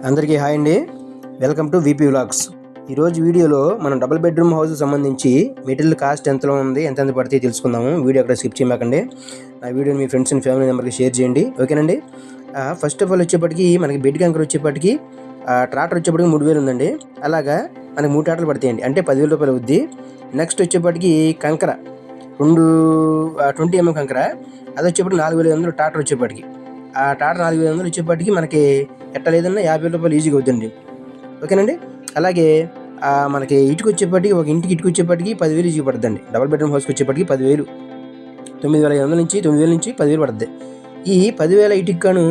అందరికీ హాయ్ అండి. Welcome to VP vlogs. ఈరోజు వీడియోలో మనం డబుల్ బెడ్రూమ్ హౌస్ సంబంధించి మెటీరియల్ కాస్ట్ ఎంతలో ఉంది, ఎంత పడితే తెలుసుకుందాము. వీడియో అక్కడ స్కిప్ చేయమాకండి. నా వీడియోని మీ ఫ్రెండ్స్ అండ్ ఫ్యామిలీ మెంబర్కి షేర్ చేయండి, ఓకేనండి. ఫస్ట్ ఆఫ్ ఆల్ వచ్చేప్పటికి మనకి బెడ్ కంకర్ వచ్చేప్పటికి ట్రాక్టర్ వచ్చేప్పటికి 3,000 ఉందండి. అలాగా మనకి 3 ట్రాక్టర్లు పడతాయండి, అంటే 10,000 రూపాయలు అవుద్ది. నెక్స్ట్ వచ్చేప్పటికి కంకర 20 mm కంకర, అది వచ్చేప్పటికి 4,500 ట్రాక్టర్ వచ్చేప్పటికి. ఆ ట్రాక్టర్ 4,500 వచ్చేప్పటికి మనకి ఎట్ట లేదన్నా 50,000 రూపాయలు ఈజీగా అవుతుందండి, ఓకేనండి. అలాగే మనకి ఇటుకు వచ్చేప్పటికి ఒక ఇంటికి ఇటుకు వచ్చేప్పటికి 10,000 ఈజీగా పడుతుందండి. డబుల్ బెడ్రూమ్ హౌస్కి వచ్చేప్పటికి 10,000, 9,500 నుంచి 9,000 నుంచి 10,000 పడుతుంది. ఈ 10,000 ఇటుకు గాను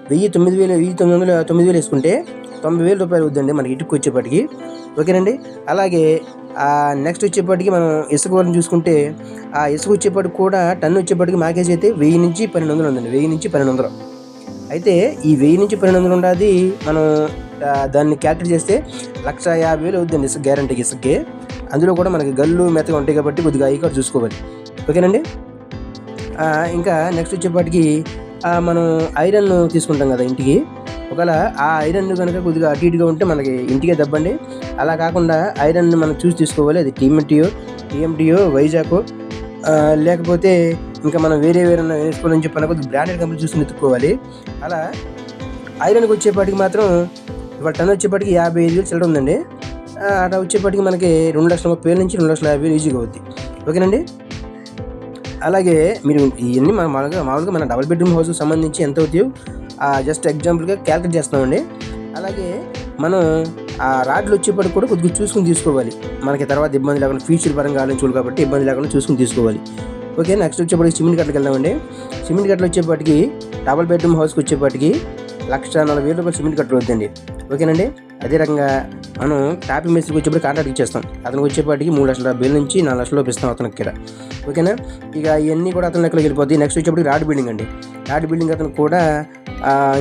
9,000 వేసుకుంటే 90,000 రూపాయలు అవుతుందండి మనకి ఇటుకు వచ్చేప్పటికి, ఓకేనండి. అలాగే నెక్స్ట్ వచ్చేప్పటికి మనం ఇసుక వాళ్ళని చూసుకుంటే ఆ ఇసుక వచ్చేప్పటికి కూడా టన్ను వచ్చేప్పటికి మ్యాకేజ్ అయితే 1,000 నుంచి 1,200 ఉందండి. 1,000 నుంచి 1,200 అయితే ఈ 1,000 నుంచి 1,200 ఉండదు. మనం దాన్ని క్యాల్కులేట్ చేస్తే 1,50,000 అవుతుందండి ఇసుక, గ్యారంటీకి ఇసుకే. అందులో కూడా మనకి గల్లు మెత్తగా ఉంటాయి కాబట్టి కొద్దిగా అవి కూడా చూసుకోవాలి, ఓకేనండి. ఇంకా నెక్స్ట్ వచ్చేప్పటికి మనం ఐరన్ తీసుకుంటాం కదా ఇంటికి. ఒకవేళ ఆ ఐరన్ కనుక కొద్దిగా అటు ఇటుగా ఉంటే మనకి ఇంటికే దబ్బండి. అలా కాకుండా ఐరన్ మనం చూసి తీసుకోవాలి. అది టీఎంటీయో వైజాగ్, లేకపోతే ఇంకా మనం వేరే వేసుకోవాలని చెప్పిన కొద్దిగా బ్రాండెడ్ కంపెనీ చూసుకుని ఎత్తుక్కోవాలి. అలా ఐరన్కి వచ్చేప్పటికి మాత్రం ఇవాళ టన్ వచ్చేప్పటికి 55,000 చిల్లర ఉందండి. అలా వచ్చేప్పటికి మనకి 2,30,000 నుంచి 2,50,000 ఈజీగా అవుద్ది, ఓకేనండి. అలాగే మీరు ఇవన్నీ మామూలుగా మన డబుల్ బెడ్రూమ్ హౌస్కి సంబంధించి ఎంత అవుతాయో జస్ట్ ఎగ్జాంపుల్గా క్యాల్కులేట్ చేస్తున్నామండి. అలాగే మనం ఆ రాడ్లు వచ్చేప్పటికి కూడా కొద్దిగా చూసుకుని తీసుకోవాలి. మనకి తర్వాత ఇబ్బంది లేకుండా ఫ్యూచర్ పరంగా ఆలోచించాలి కాబట్టి ఇబ్బంది లేకుండా చూసుకుని తీసుకోవాలి, ఓకే. నెక్స్ట్ వచ్చేప్పటికి సిమెంట్ కట్టలకు వెళ్దామండి. సిమెంట్ కట్టలు వచ్చేప్పటికి డబుల్ బెడ్రూమ్ హౌస్కి వచ్చేప్పటికి 1,40,000 రూపాయలు సిమెంట్ కట్టలు అవుతుందండి, ఓకేనండి. అదే రకంగా మనం టాపింగ్ మేస్త్రికి వచ్చేప్పటికి కాంట్రాక్ట్ ఇచ్చేస్తాం. అతనికి వచ్చేప్పటికి 3,70,000 నుంచి 4,00,000 రూపాయలు ఇస్తాం అతనికి ఇక్కడ, ఓకేనా. ఇక ఇవన్నీ కూడా అతని లెక్కలోకి వెళ్ళిపోద్ది. నెక్స్ట్ వచ్చేప్పటికి రాడ్ బిల్డింగ్ అండి. రాడ్ బిల్డింగ్ అతను కూడా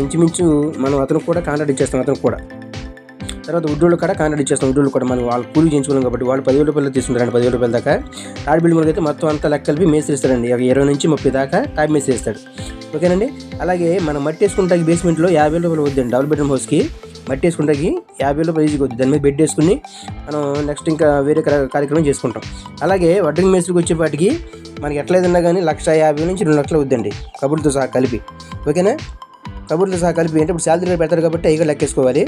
ఇంచుమించు మనం అతనికి కూడా కాంట్రాక్ట్ ఇచ్చేస్తాం. అతనికి కూడా తర్వాత ఉడ్డోళ్ళు కూడా కాంట్రాక్ట్ ఇచ్చేస్తాం. ఉడ్డోళ్ళు కూడా మనం వాళ్ళు కూలి చేయించుకోలేం కాబట్టి వాళ్ళు 10,000 రూపాయలు తీసుకుంటారండి. 10,000 రూపాయల దాకా రాడ్ బిల్డింగ్ అయితే మొత్తం అంతా లెక్క కలిపి మేస్త్రి ఇస్తారండి. 20 నుంచి 30 దాకా టాప్ మేస్త్రి ఇస్తాడు, ఓకేనండి. అలాగే మనం మట్టి వేసుకుంటాకి బేస్మెంట్లో 50,000 రూపాయలు వద్దండి. డబుల్ బెడ్రూమ్ హౌస్కి మట్టి వేసుకుంటాకి 50,000 రూపాయలు ఈజీగా వద్దు. దాని మీద బెడ్ వేసుకుని మనం నెక్స్ట్ ఇంకా వేరే కార్యక్రమం చేసుకుంటాం. అలాగే వడ్రింగ్ మేస్త్రికి వచ్చేపాటికి మనకి ఎట్లయినా కానీ 1,50,000 నుంచి 2,00,000 వద్దండి కబుర్లతో సహా కలిపి, ఓకేనా. కబుర్లతో సహా కలిపి అంటే ఇప్పుడు శాలరీ పెడతారు కాబట్టి అవి కూడా లెక్కేసుకోవాలి.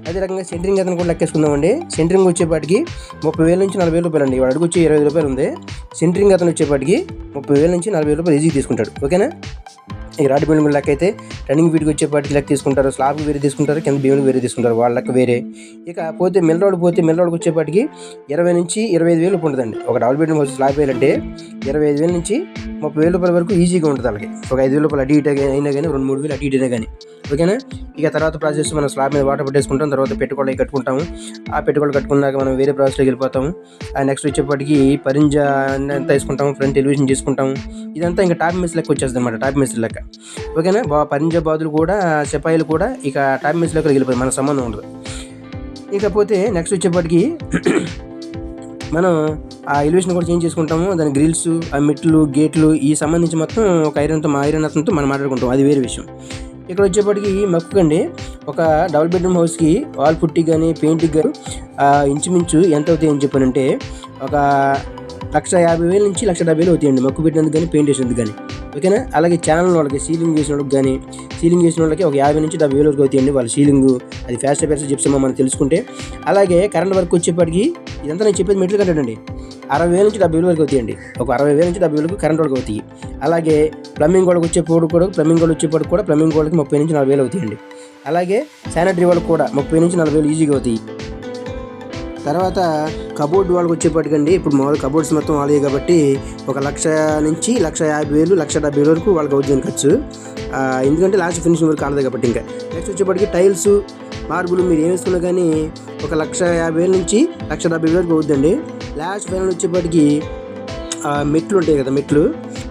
అదే రకంగా సెంటరింగ్ అతను కూడా లెక్కేసుకుందామండి. సెంటరింగ్ వచ్చేపాటికి 30,000 నుంచి 40,000 రూపాయలు అండి. వాడు అడుగు వచ్చి 25 రూపాయలు ఉంది. సెంటరింగ్ అతను వచ్చేపాటికి 30,000 నుంచి 40,000 రూపాయలు ఈజీగా తీసుకుంటాడు, ఓకేనా. ఈ రాడ్ బిల్డింగ్ లెక్క అయితే రన్నింగ్ ఫీట్కి వచ్చేపాటికి లెక్క తీసుకుంటారు, స్లాబ్ వేరే తీసుకుంటారు, కింద బీములు వేరే తీసుకుంటారు, వాళ్ళ లెక్క వేరే. ఇక పోతే మెల్లరోడ్కి వచ్చేపాటికి 20,000 నుంచి 25,000 ఉంటుందండి. ఒక డబుల్ బెడ్రూమ్ హౌస్ స్లాబ్ వేయాలంటే 25,000 నుంచి 30,000 రూపాయల వరకు ఈజీగా ఉంటుంది. అలాగే ఒక 5,000 రూపాయలు అటు ఇటు అయినా కానీ 2-3,000 అటు ఇటు అయినా కానీ, ఓకేనా. ఇక తర్వాత ప్రాసెస్ మనం స్లాబ్ మీద వాటర్ పెట్టేసుకుంటాం. తర్వాత పెట్టుకోళ్ళు కట్టుకుంటాము. ఆ పెట్టుకోళ్ళు కట్టుకున్నాక మనం వేరే ప్రాసెస్లోకి వెళ్ళిపోతాము. నెక్స్ట్ వచ్చేప్పటికి పరింజా అంతా వేసుకుంటాము, ఫ్రంట్ ఎలివేషన్ చేసుకుంటాము. ఇదంతా ఇంకా టాప్ మేస్త్రి లెక్క వచ్చేస్తుంది అనమాట, టాప్ మేస్త్రి లెక్క, ఓకేనా. పరింజా బాదులు కూడా సిపాయిలు కూడా ఇక టాప్ మేస్త్రి లెక్క వెళ్ళిపోయి మన సంబంధం ఉండదు. ఇకపోతే నెక్స్ట్ వచ్చేప్పటికి మనం ఆ ఎలివేషన్ కూడా చేంజ్ చేసుకుంటాము. దాని గ్రిల్స్, ఆ మెట్లు, గేట్లు ఈ సంబంధించి మొత్తం ఒక ఐరన్ అతనితో మనం మాట్లాడుకుంటాం, అది వేరే విషయం. ఇక్కడ వచ్చేప్పటికి మక్కుకండి ఒక డబుల్ బెడ్రూమ్ హౌస్కి వాల్ పుట్టి కానీ పెయింట్కి కానీ ఇంచుమించు ఎంత అవుతాయి అని చెప్పానంటే ఒక 1,50,000 నుంచి 1,70,000 అవుతాయండి మక్కు పెట్టినందుకు కానీ పెయింట్ వేసినందుకు కానీ, ఓకేనా. అలాగే ఛానల్ వాళ్ళకి సీలింగ్ చేసిన వాళ్ళకి ఒక 50,000 నుంచి 70,000 వరకు అవుతాయండి. వాళ్ళ సీలింగ్ అది ఫాస్ట్ చెప్తామో మనం తెలుసుకుంటే. అలాగే కరెంట్ వర్క్ వచ్చేప్పటికి ఇదంతా నేను చెప్పేది మెట్లు కట్టాడండి 60,000 నుంచి 70,000 వరకు అవుతాయండి. ఒక 60,000 నుంచి 70,000 వరకు కరెంట్ వాళ్ళకి అవుతాయి. అలాగే ప్లంబింగ్ వాళ్ళకి వచ్చేప్పటికి కూడా ప్లంబింగ్ వాళ్ళకి 30,000 నుంచి 40,000 అవుతాయండి. అలాగే శానిటరీ వాళ్ళకి కూడా 30,000 నుంచి 40,000 ఈజీగా అవుతాయి. తర్వాత కబోర్డ్ వాళ్ళకి వచ్చేప్పటికండి ఇప్పుడు మామూలు కబోర్డ్స్ మొత్తం వాళ్ళే కాబట్టి ఒక 1,00,000 నుంచి 1,50,000, 1,70,000 వరకు వాళ్ళకి అవుతుంది ఖర్చు. ఎందుకంటే లాస్ట్ ఫినిషింగ్ వరకు కాలేదు కాబట్టి. ఇంకా నెక్స్ట్ వచ్చేప్పటికి టైల్స్, మార్బుల్ మీరు ఏం వేసుకున్నా కానీ ఒక 1,50,000 నుంచి 1,70,000 వరకు అవుతుందండి. లాస్ట్ ఫైనల్ వచ్చేప్పటికి మెట్లు ఉంటాయి కదా,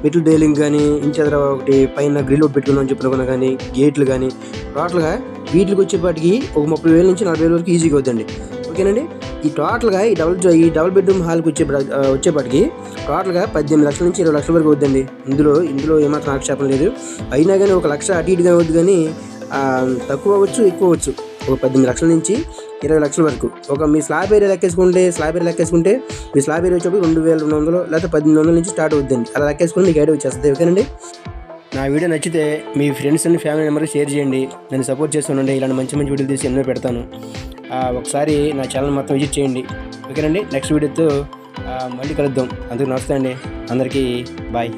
మెట్లు డైలింగ్ కానీ ఇంచెదర ఒకటి పైన గ్రిల్ పెట్టుకుందామని చెప్పుకున్నా కానీ గేట్లు కానీ టోటల్గా వీటికి వచ్చేప్పటికి ఒక 30,000 నుంచి 40,000 వరకు ఈజీగా అవుతుందండి, ఓకేనండి. ఈ టోటల్గా ఈ డబుల్ బెడ్రూమ్ హాల్కి వచ్చేప్పటికి టోటల్గా 18 లక్షల నుంచి 20 లక్షల వరకు అవుతుందండి. ఇందులో ఏమాత్రం ఆక్షేపం లేదు. అయినా కానీ 1,00,000 అటు ఇటుగా అవుద్ది కానీ తక్కువ అవ్వచ్చు, ఎక్కువ అవ్వచ్చు. ఒక 18 లక్షల నుంచి 20 లక్షల వరకు. ఒక మీ స్లాబ్ ఏరియా లెక్కేసుకుంటే మీ స్లాబ్ ఏరియా వచ్చేప్పుడు 2200 లేకపోతే 1800 నుంచి స్టార్ట్ అవుతుందండి. అలా లెక్కేసుకుని మీకు ఐడియా వచ్చేస్తుంది. ఓకేనండి. నా వీడియో నచ్చితే మీ ఫ్రెండ్స్ అండ్ ఫ్యామిలీ మెంబర్కి షేర్ చేయండి. నన్ను సపోర్ట్ చేస్తుండండి. ఇలాంటి మంచి వీడియోలు తీసి ఎన్నో పెడతాను. ఒకసారి నా ఛానల్ మొత్తం విజిట్ చేయండి. ఓకేనండి. నెక్స్ట్ వీడియోతో మళ్ళీ కలుద్దాం. అందుకు నమస్తే అండి. అందరికీ బాయ్.